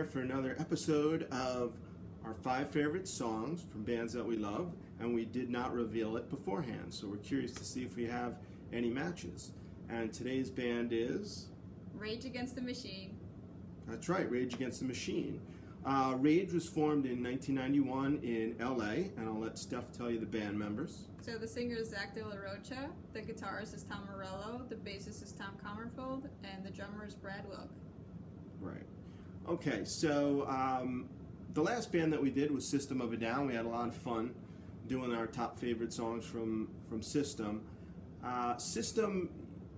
for another episode of our 5 favorite songs from bands that we love, and we did not reveal it beforehand, so we're curious to see if we have any matches. And today's band is Rage Against the Machine. That's right, Rage Against the Machine. Rage was formed in 1991 in LA, and I'll let Steph tell you the band members. So the singer is Zach De La Rocha, the guitarist is Tom Morello, the bassist is Tom Commerfeld, and the drummer is Brad Wilk. Right. Okay, so the last band that we did was System of a Down. We had a lot of fun doing our top favorite songs from System. System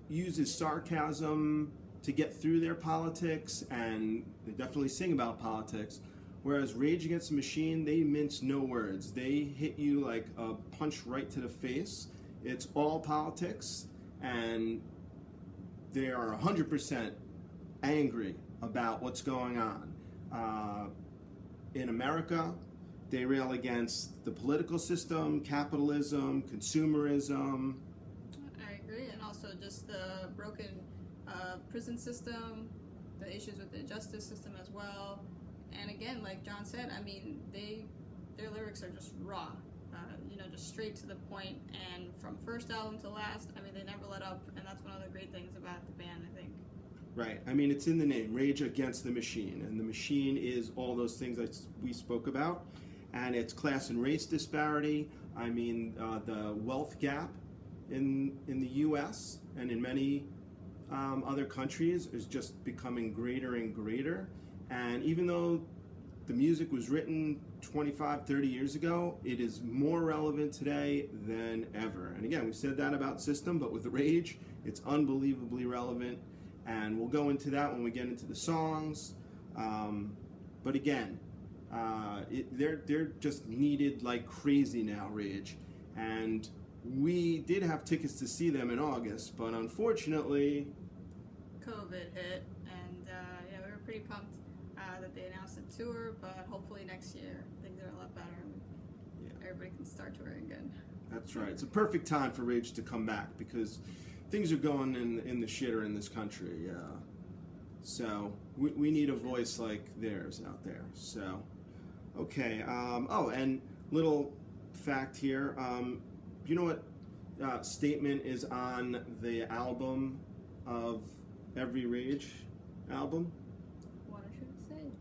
uses sarcasm to get through their politics, and they definitely sing about politics. Whereas Rage Against the Machine, they mince no words. They hit you like a punch right to the face. It's all politics, and they are 100% angry about what's going on. In America, they rail against the political system, capitalism, consumerism. I agree, and also just the broken prison system, the issues with the justice system as well. And again, like John said, I mean, their lyrics are just raw, just straight to the point. And from first album to last, I mean, they never let up, and that's one of the great things about the band, I think. Right. I mean, it's in the name, Rage Against the Machine, and the machine is all those things that we spoke about, and it's class and race disparity. I mean, the wealth gap in the U.S. and in many other countries is just becoming greater and greater. And even though the music was written 25, 30 years ago, it is more relevant today than ever. And again, we said that about System, but with Rage, it's unbelievably relevant. And we'll go into that when we get into the songs. But again, they're just needed like crazy now, Rage. And we did have tickets to see them in August, but unfortunately, COVID hit, and we were pretty pumped that they announced a tour, but hopefully next year things are a lot better and everybody can start touring again. That's right. It's a perfect time for Rage to come back because things are going in the shitter in this country. So we need a voice like theirs out there. So, okay. And little fact here. You know what statement is on the album of every Rage album? What I should say.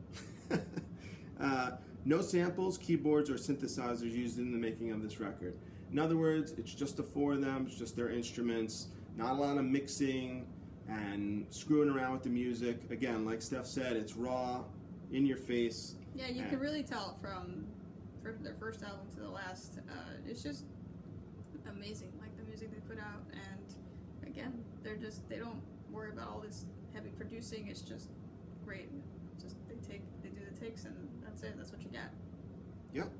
No samples, keyboards, or synthesizers used in the making of this record. In other words, it's just the four of them, it's just their instruments, not a lot of mixing and screwing around with the music. Again, like Steph said, it's raw, in your face. Yeah, you can really tell from their first album to the last. It's just amazing, like the music they put out. And again, they don't worry about all this heavy producing. It's just great. Just they do the takes, and that's it. That's what you get. Yep.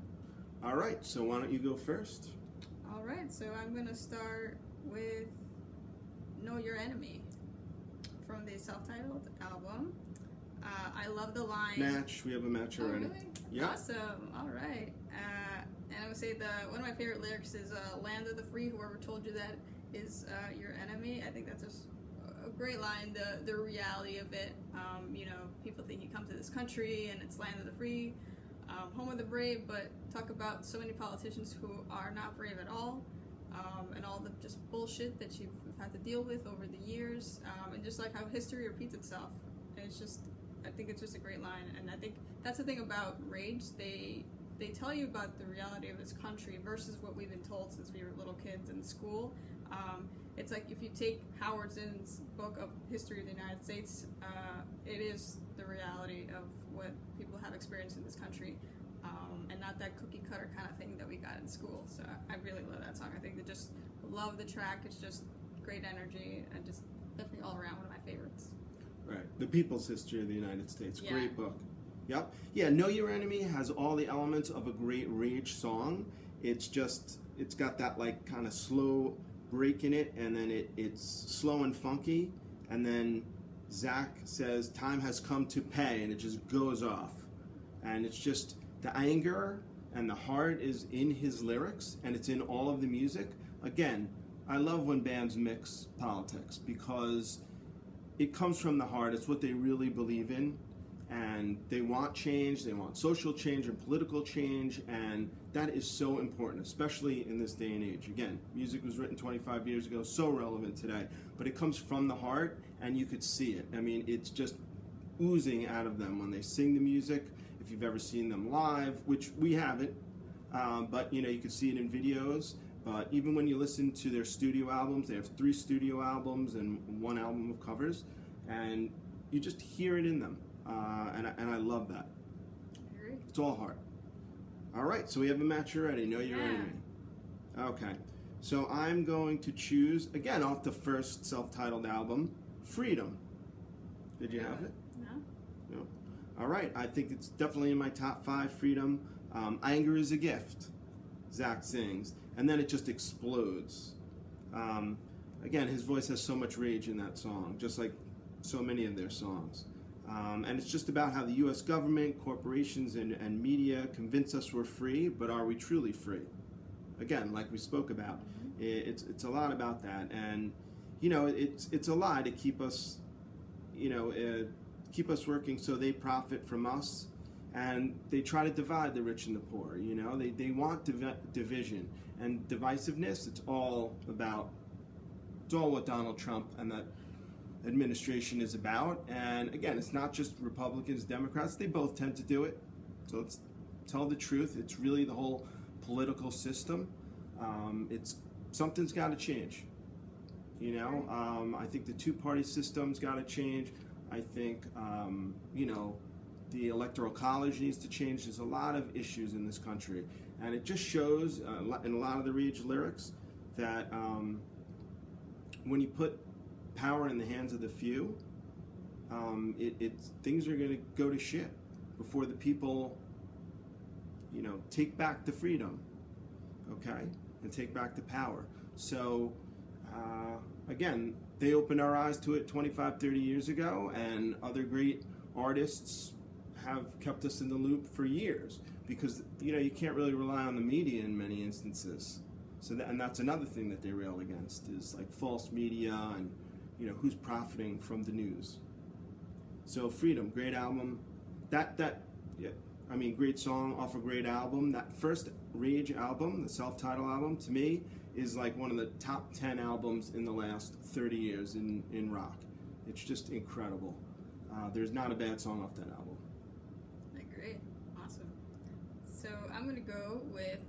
All right. So why don't you go first? All right. So I'm gonna start with "Know Your Enemy" from the self-titled album. I love the line. Match. We have a match already. Oh, really? Yeah. Awesome. All right. And I would say one of my favorite lyrics is "Land of the free. Whoever told you that is your enemy." I think that's just a great line. The reality of it. People think you come to this country and it's land of the free, home of the brave, but talk about so many politicians who are not brave at all, and all the just bullshit that you've had to deal with over the years, and just like how history repeats itself. And I think it's just a great line, and I think that's the thing about Rage. They tell you about the reality of this country versus what we've been told since we were little kids in school. It's like if you take Howard Zinn's book of History of the United States, it is the reality of what people have experienced in this country, and not that cookie cutter kind of thing that we got in school. So I really love that song. I think they just love the track. It's just great energy, and just definitely all around one of my favorites. Right. The People's History of the United States. Great book. Yep. Yeah, Know Your Enemy has all the elements of a great Rage song. It's got that like kind of slow break in it, and then it's slow and funky, and then Zach says time has come to pay, and it just goes off. And it's just the anger and the heart is in his lyrics, and it's in all of the music. Again, I love when bands mix politics because it comes from the heart. It's what they really believe in, and they want change, they want social change and political change, and that is so important, especially in this day and age. Again, music was written 25 years ago, so relevant today, but it comes from the heart, and you could see it. I mean, it's just oozing out of them when they sing the music. If you've ever seen them live, which we haven't, but you can see it in videos. But even when you listen to their studio albums, they have 3 studio albums and 1 album of covers, and you just hear it in them, and I love that. I agree. It's all heart. All right, so we have a match already. Know your enemy. Okay, so I'm going to choose, again, off the first self-titled album, Freedom. Did you have it? No. No. All right, I think it's definitely in my top 5, Freedom. Anger is a Gift, Zach sings, and then it just explodes. Again, his voice has so much rage in that song, just like so many of their songs. And it's just about how the U.S. government, corporations, and media convince us we're free, but are we truly free? Again, like we spoke about, it's a lot about that, and it's a lie to keep us, keep us working so they profit from us, and they try to divide the rich and the poor. They want division and divisiveness. It's all what Donald Trump and that administration is about. And again, it's not just Republicans, Democrats. They both tend to do it. So let's tell the truth. It's really the whole political system. Something's got to change. I think the 2-party system's got to change. I think the electoral college needs to change. There's a lot of issues in this country, and it just shows in a lot of the Rage lyrics that when you put power in the hands of the few, things are going to go to shit before the people, take back the freedom, okay, and take back the power. So, again, they opened our eyes to it 25, 30 years ago, and other great artists have kept us in the loop for years, because you can't really rely on the media in many instances. So and that's another thing that they rail against, is like false media and who's profiting from the news. So Freedom, great album. Great song off a great album. That first Rage album, the self-titled album, to me is like one of the top 10 albums in the last 30 years in rock. It's just incredible. There's not a bad song off that album. Great. Awesome. So I'm going to go with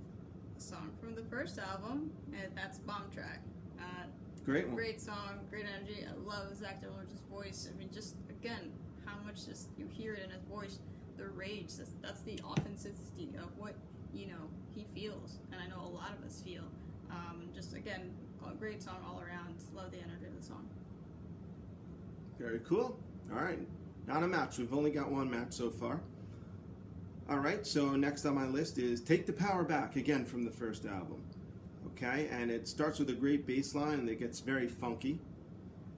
a song from the first album, and that's Bomb Track. Great one. Great song, great energy. I love Zach De La Rocha's voice. I mean, just, again, how much just you hear it in his voice, the rage, that's the authenticity of what, he feels. And I know a lot of us feel. Just, again, a great song all around. Love the energy of the song. Very cool. All right. Not a match. We've only got 1 match so far. All right, so next on my list is Take the Power Back, again from the first album. Okay, and it starts with a great bass line, and it gets very funky.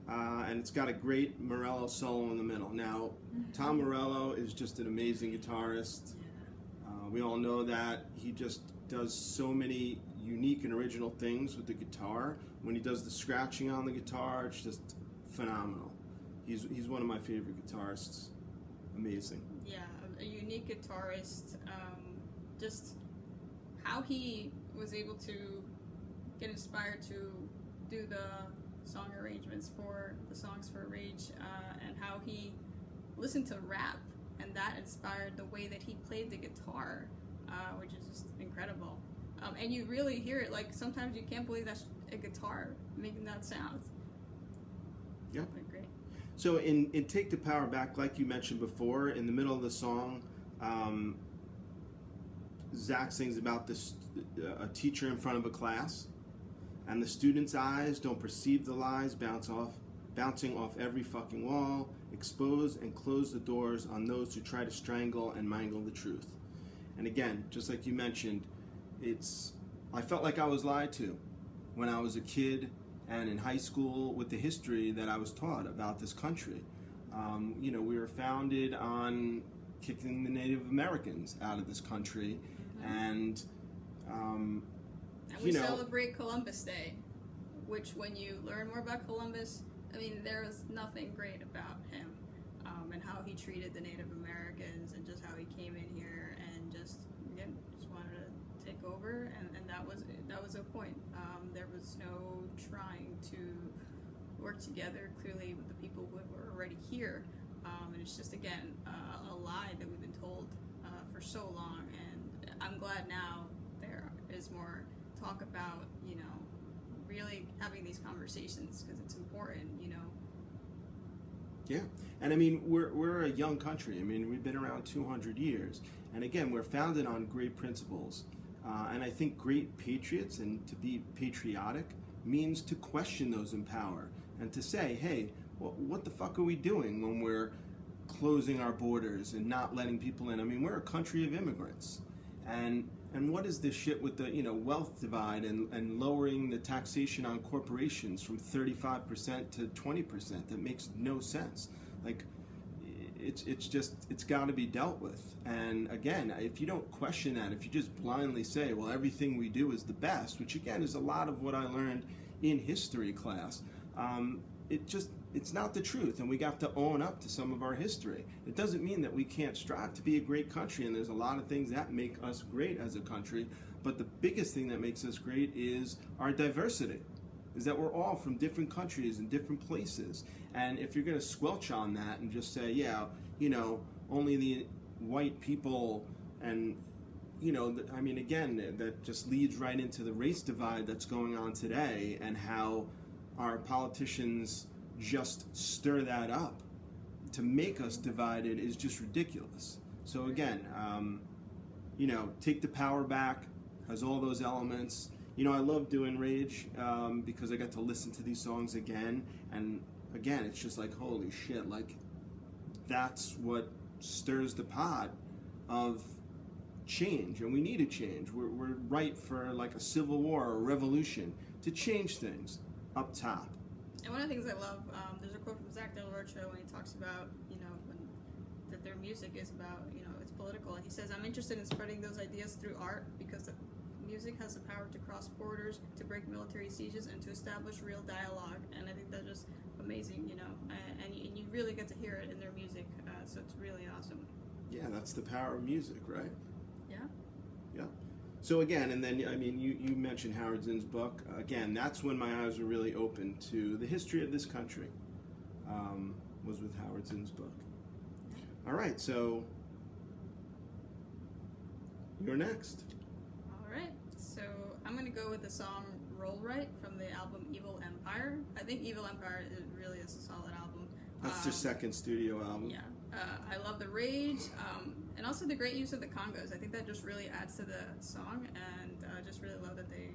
And it's got a great Morello solo in the middle. Now, Tom Morello is just an amazing guitarist. We all know that. He just does so many unique and original things with the guitar. When he does the scratching on the guitar, it's just phenomenal. He's one of my favorite guitarists. Amazing. Yeah, a unique guitarist. Just how he was able to get inspired to do the song arrangements for the songs for Rage, and how he listened to rap, and that inspired the way that he played the guitar, which is just incredible. And you really hear it, like sometimes you can't believe that's a guitar making that sound. Yeah. Great. So in Take the Power Back, like you mentioned before, in the middle of the song, Zach sings about a teacher in front of a class, and the students' eyes don't perceive the lies bouncing off every fucking wall, expose and close the doors on those who try to strangle and mangle the truth. And again, just like you mentioned, I felt like I was lied to when I was a kid and in high school with the history that I was taught about this country. We were founded on kicking the Native Americans out of this country, and we celebrate Columbus Day, which when you learn more about Columbus, I mean, there was nothing great about him. and how he treated the Native Americans and just how he came in here and just again just wanted to take over, and that was the point. There was no trying to work together clearly with the people who were already here, and it's just again a lie that we've been told for so long. And I'm glad now there is more talk about really having these conversations because it's important. Yeah, and I mean we're a young country. I mean we've been around 200 years, and again we're founded on great principles, and I think great patriots and to be patriotic means to question those in power and to say, hey, what the fuck are we doing when we're closing our borders and not letting people in? I mean we're a country of immigrants, and what is this shit with the wealth divide and lowering the taxation on corporations from 35% to 20%? That makes no sense. Like it's got to be dealt with. And again, if you don't question that, if you just blindly say, well, everything we do is the best, which again is a lot of what I learned in history class, it's not the truth, and we have to own up to some of our history. It doesn't mean that we can't strive to be a great country, and there's a lot of things that make us great as a country, but the biggest thing that makes us great is our diversity, is that we're all from different countries and different places. And if you're going to squelch on that and just say, yeah, only the white people, and I mean, again, that just leads right into the race divide that's going on today, and how our politicians just stir that up to make us divided is just ridiculous. So again, Take the Power Back has all those elements. I love doing Rage because I got to listen to these songs again, and again, it's just like, holy shit, like that's what stirs the pot of change, and we need a change. We're ripe for like a civil war or a revolution to change things up top. And one of the things I love, there's a quote from Zach De La Rocha when he talks about, that their music is about, it's political. And he says, I'm interested in spreading those ideas through art because the music has the power to cross borders, to break military sieges, and to establish real dialogue. And I think that's just amazing, and you really get to hear it in their music. So it's really awesome. Yeah, that's the power of music, right? Yeah. Yeah. So again, and then, I mean, you mentioned Howard Zinn's book. Again, that's when my eyes were really open to the history of this country, was with Howard Zinn's book. All right, so you're next. All right, so I'm going to go with the song Roll Right from the album Evil Empire. I think Evil Empire really is a solid album. That's their second studio album. Yeah. I love the rage, and also the great use of the congas. I think that just really adds to the song, and I just really love that they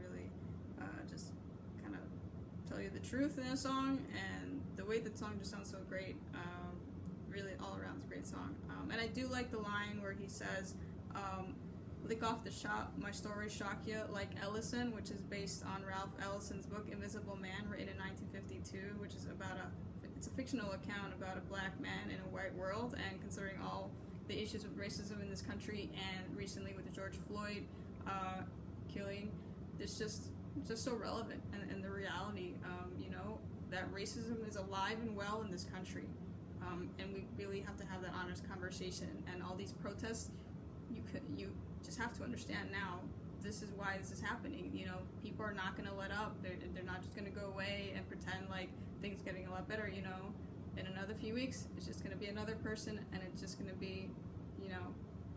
really just kind of tell you the truth in a song, and the way the song just sounds so great. Really, all around, it's a great song. And I do like the line where he says, "Lick off the shot, my story shock ya like Ellison," which is based on Ralph Ellison's book Invisible Man, written in 1952, which is about it's a fictional account about a black man in a white world, and considering all the issues with racism in this country, and recently with the George Floyd killing, it's just so relevant, and the reality, that racism is alive and well in this country, and we really have to have that honest conversation. And all these protests, you just have to understand now, this is why this is happening. People are not going to let up. They're not just going to go away and pretend like things getting a lot better. In another few weeks, it's just going to be another person, and it's just going to be,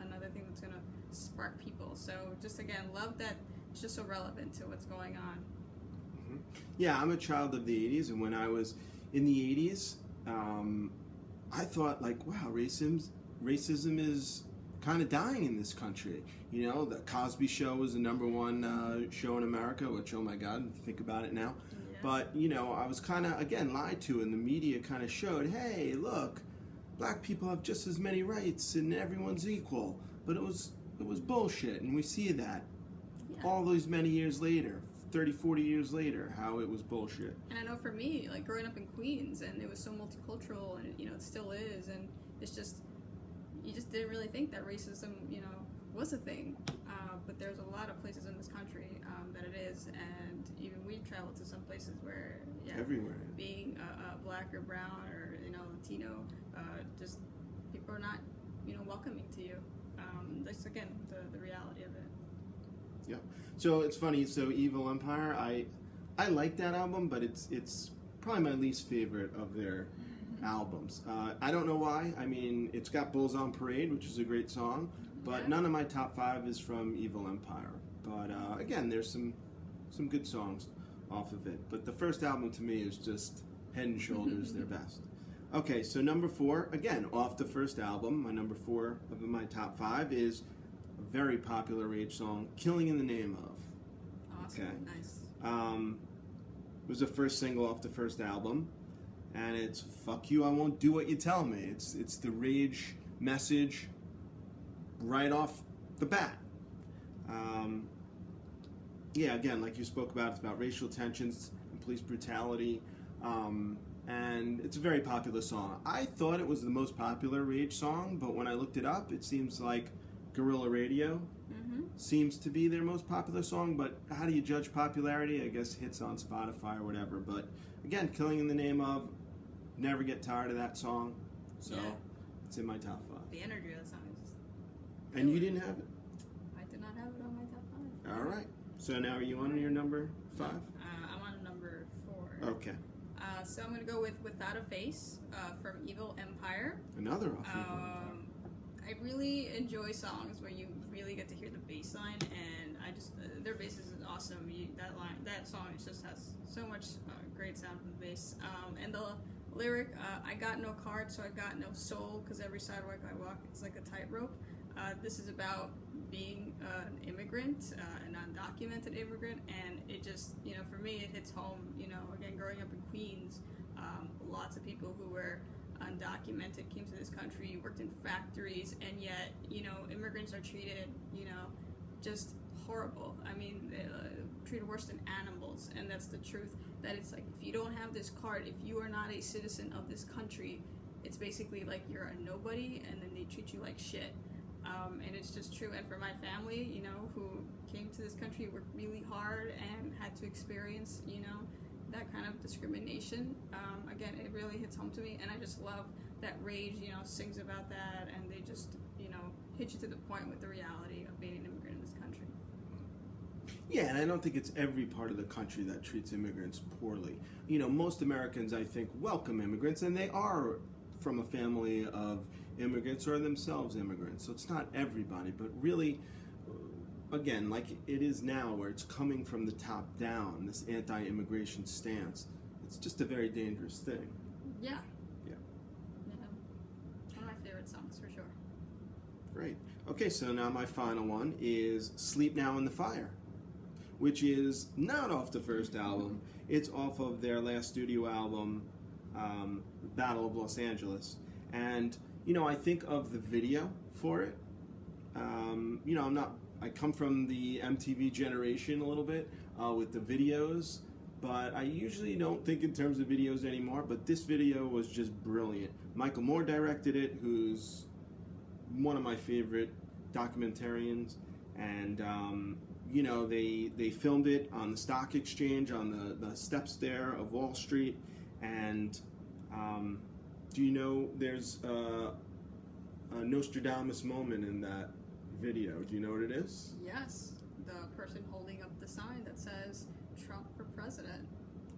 another thing that's going to spark people. So just again, love that it's just so relevant to what's going on. Mm-hmm. Yeah, I'm a child of the 80s, and when I was in the 80s, I thought like, wow, racism is kind of dying in this country. The Cosby Show was the #1 show in America, which, oh my God, think about it now. Yeah. But, I was kind of, again, lied to, and the media kind of showed, hey, look, black people have just as many rights and everyone's equal. But it was bullshit, and we see that all those many years later, 30, 40 years later, how it was bullshit. And I know for me, like growing up in Queens, and it was so multicultural, and it still is, and it's just, you just didn't really think that racism, you know, was a thing. But there's a lot of places in this country that it is, and even we've traveled to some places where, yeah, Everywhere. being black or brown or, you know, Latino, just people are not, you know, welcoming to you. That's again the reality of it. Yeah. So it's funny. So Evil Empire, I like that album, but it's probably my least favorite of their albums. I don't know why. I mean, it's got Bulls on Parade, which is a great song, but Yeah. none of my top 5 is from Evil Empire. But again, there's some good songs off of it. But the first album to me is just head and shoulders their best. Okay, so number 4, again, off the first album, my number 4 of my top 5 is a very popular Rage song, Killing in the Name of. Awesome. Okay. Nice. It was the first single off the first album, and it's "Fuck you, I won't do what you tell me." It's the Rage message right off the bat. Yeah, again, like you spoke about, it's about racial tensions and police brutality, and it's a very popular song. I thought it was the most popular Rage song, but when I looked it up, it seems like Guerrilla Radio seems to be their most popular song, but how do you judge popularity? I guess hits on Spotify or whatever. But again, Killing in the Name of, never get tired of that song, so Yeah. it's in my top 5. The energy of the song is. And you didn't have it? I did not have it on my top 5. All right. So now are you on your number 5? I'm on number 4. Okay. So I'm gonna go with Without a Face from Evil Empire. Another off of I really enjoy songs where you really get to hear the bass line, and I just their bass is awesome. That song just has so much great sound from the bass. And the lyric, I got no card, so I got no soul, because every sidewalk I walk is like a tightrope. This is about being an immigrant, an undocumented immigrant, and it just, you know, for me, it hits home. You know, again, growing up in Queens, lots of people who were undocumented came to this country, worked in factories, and yet, you know, immigrants are treated, you know, just horrible. I mean, they're treated worse than animals, and that's the truth. That it's like, if you don't have this card, if you are not a citizen of this country, it's basically like you're a nobody, and then they treat you like shit. And it's just true. And for my family, you know, who came to this country, worked really hard, and had to experience, you know, that kind of discrimination. Again, it really hits home to me, and I just love that Rage, you know, sings about that, and they just, you know, hit you to the point with the reality of being an immigrant in this country. Yeah, and I don't think it's every part of the country that treats immigrants poorly. You know, most Americans, I think, welcome immigrants, and they are from a family of immigrants or themselves immigrants. So it's not everybody, but really, again, like it is now, where it's coming from the top down, this anti-immigration stance. It's just a very dangerous thing. Yeah. Yeah. Yeah. One of my favorite songs, for sure. Great. Okay, so now my final one is Sleep Now in the Fire, which is not off the first album. It's off of their last studio album, Battle of Los Angeles. And, you know, I think of the video for it. You know, I come from the MTV generation a little bit with the videos, but I usually don't think in terms of videos anymore, but this video was just brilliant. Michael Moore directed it, who's one of my favorite documentarians, and you know, they filmed it on the stock exchange, on the steps there of Wall Street, and do you know there's a Nostradamus moment in that video? Do you know what it is? Yes. The person holding up the sign that says Trump for president.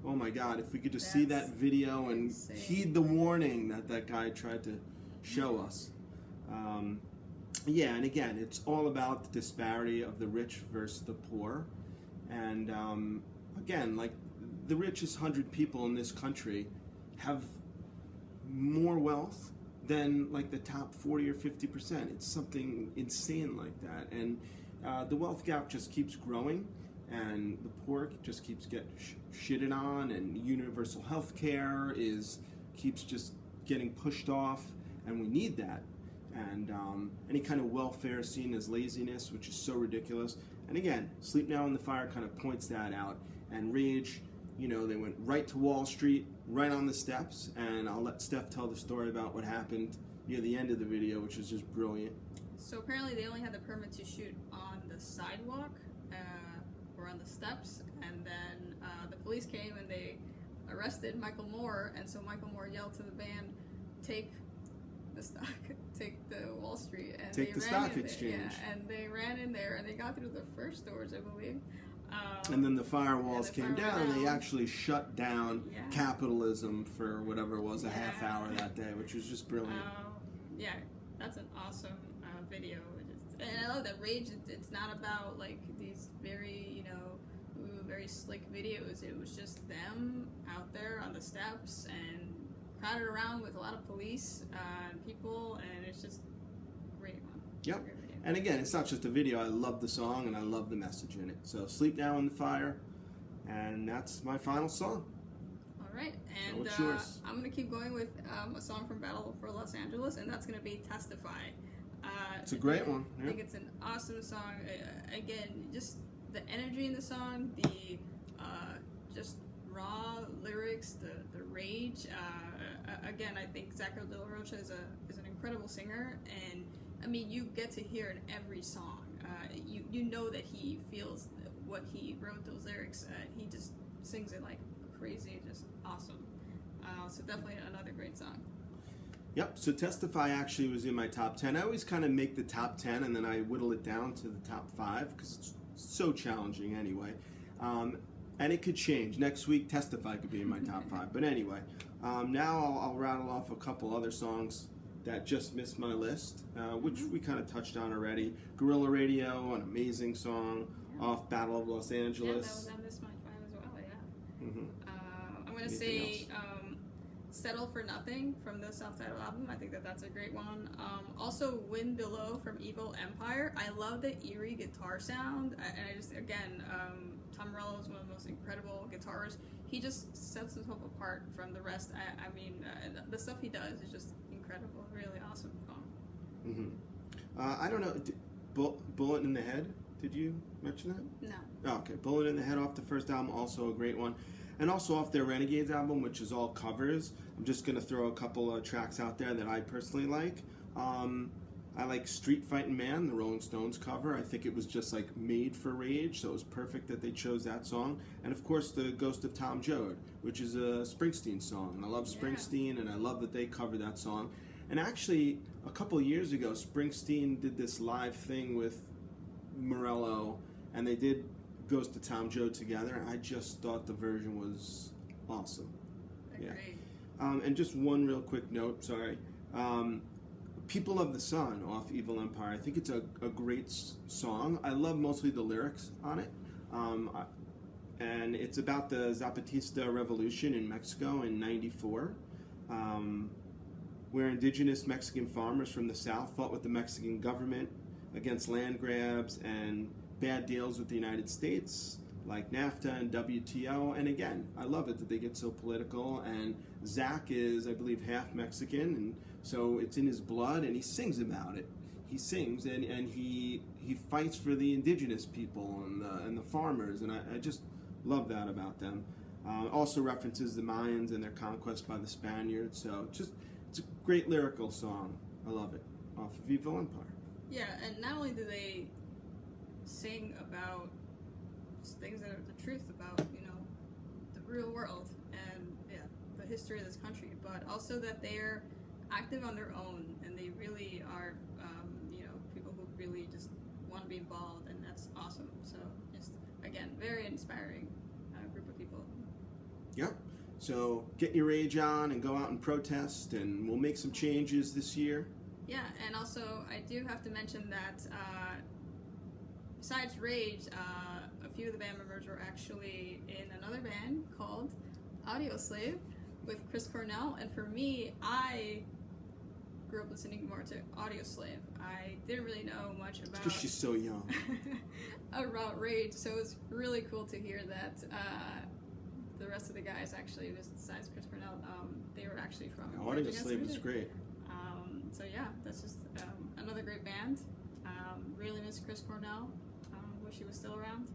Oh my God, if we could just see that That's video and insane. heed the warning that guy tried to show us. Yeah, and again, it's all about the disparity of the rich versus the poor. And again, like the richest 100 people in this country have more wealth than like the top 40 or 50%. It's something insane like that. And the wealth gap just keeps growing, and the poor just keeps getting shitted on, and universal health care keeps just getting pushed off, and we need that. And any kind of welfare is seen as laziness, which is so ridiculous. And again, Sleep Now in the Fire kind of points that out. And Rage, you know, they went right to Wall Street, right on the steps, and I'll let Steph tell the story about what happened near the end of the video, which is just brilliant. So apparently they only had the permit to shoot on the sidewalk or on the steps, and then the police came and they arrested Michael Moore, and so Michael Moore yelled to the band, take the stock, take the Wall Street, and Take they the ran stock in exchange. There, yeah, and they ran in there and they got through the first doors, I believe. And then the firewalls the came firewall down, and they down. actually shut down Yeah. capitalism for whatever it was, a half Yeah. hour that day, which was just brilliant. Yeah, that's an awesome video. And I love that Rage. It's not about like these very very slick videos. It was just them out there on the steps and crowded around with a lot of police and people, and it's just great one. Yep. Great video. And again, it's not just a video. I love the song and I love the message in it. So Sleep Now in the Fire, and that's my final song. All right, and what's yours? I'm gonna keep going with a song from Battle for Los Angeles, and that's gonna be "Testify." It's a great one. I think it's an awesome song. Again, just the energy in the song, the just raw lyrics, the rage. Again, I think Zach De La Rocha is an incredible singer, and I mean you get to hear in every song. You know that he feels what he wrote those lyrics. He just sings it like crazy, just awesome. So definitely another great song. Yep, so Testify actually was in my top 10. I always kind of make the top 10 and then I whittle it down to the top 5 because it's so challenging anyway. And it could change. Next week, Testify could be in my top 5. But anyway, now I'll rattle off a couple other songs that just missed my list, which we kind of touched on already. Guerrilla Radio, an amazing song off Battle of Los Angeles. Yeah, that missed my 5 as well, yeah. Mm-hmm. I'm going to Anything say Settle for Nothing from the self-titled album. I think that's a great one. Also Wind Below from Evil Empire. I love the eerie guitar sound. And I just, again, Tom Morello is one of the most incredible guitarists. He just sets himself apart from the rest. I mean, the stuff he does is just incredible. Really awesome song. Mm-hmm. I don't know, Bullet in the Head, did you mention that? No. Oh, okay, Bullet in the Head off the first album, also a great one. And also off their Renegades album, which is all covers. I'm just going to throw a couple of tracks out there that I personally like. I like Street Fightin' Man, the Rolling Stones cover. I think it was just like made for Rage, so it was perfect that they chose that song. And of course, The Ghost of Tom Joad, which is a Springsteen song. And I love Springsteen, and I love that they covered that song. And actually, a couple of years ago, Springsteen did this live thing with Morello, and they did Ghost of Tom Joad together, and I just thought the version was awesome. Agreed. And just one real quick note, sorry. People of the Sun off Evil Empire. I think it's a great song. I love mostly the lyrics on it. And it's about the Zapatista revolution in Mexico in '94, where indigenous Mexican farmers from the South fought with the Mexican government against land grabs and bad deals with the United States, like NAFTA and WTO. And again, I love it that they get so political. And Zach is, I believe, half Mexican, and so it's in his blood, and he sings about it. He sings, and he fights for the indigenous people and the farmers, and I just love that about them. Also references the Mayans and their conquest by the Spaniards. So it's a great lyrical song. I love it. Off of Evil Empire. Yeah, and not only do they sing about things that are the truth about, the real world and the history of this country, but also that they're active on their own, and they really are, people who really just want to be involved, and that's awesome. So just, again, very inspiring group of people. Yep. So get your rage on and go out and protest, and we'll make some changes this year. Yeah, and also I do have to mention that besides Rage, a few of the band members were actually in another band called Audioslave with Chris Cornell, and for me, I grew up listening more to Audioslave. I didn't really know much about Because she's so young. about Rage, so it's really cool to hear that the rest of the guys actually, besides Chris Cornell, they were actually from Rage Against the Audioslave was Machine. great. So yeah, that's just another great band. Really miss Chris Cornell. Wish he was still around.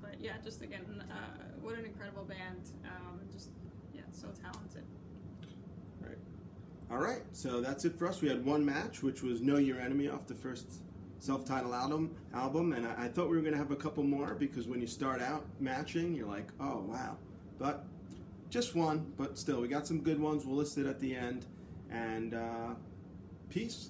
But yeah, just again, what an incredible band. So talented. Right. All right, so that's it for us. We had one match, which was Know Your Enemy off the first self-titled album, and I thought we were going to have a couple more because when you start out matching, you're like, oh, wow. But just one, but still, we got some good ones. We'll list it at the end, and peace.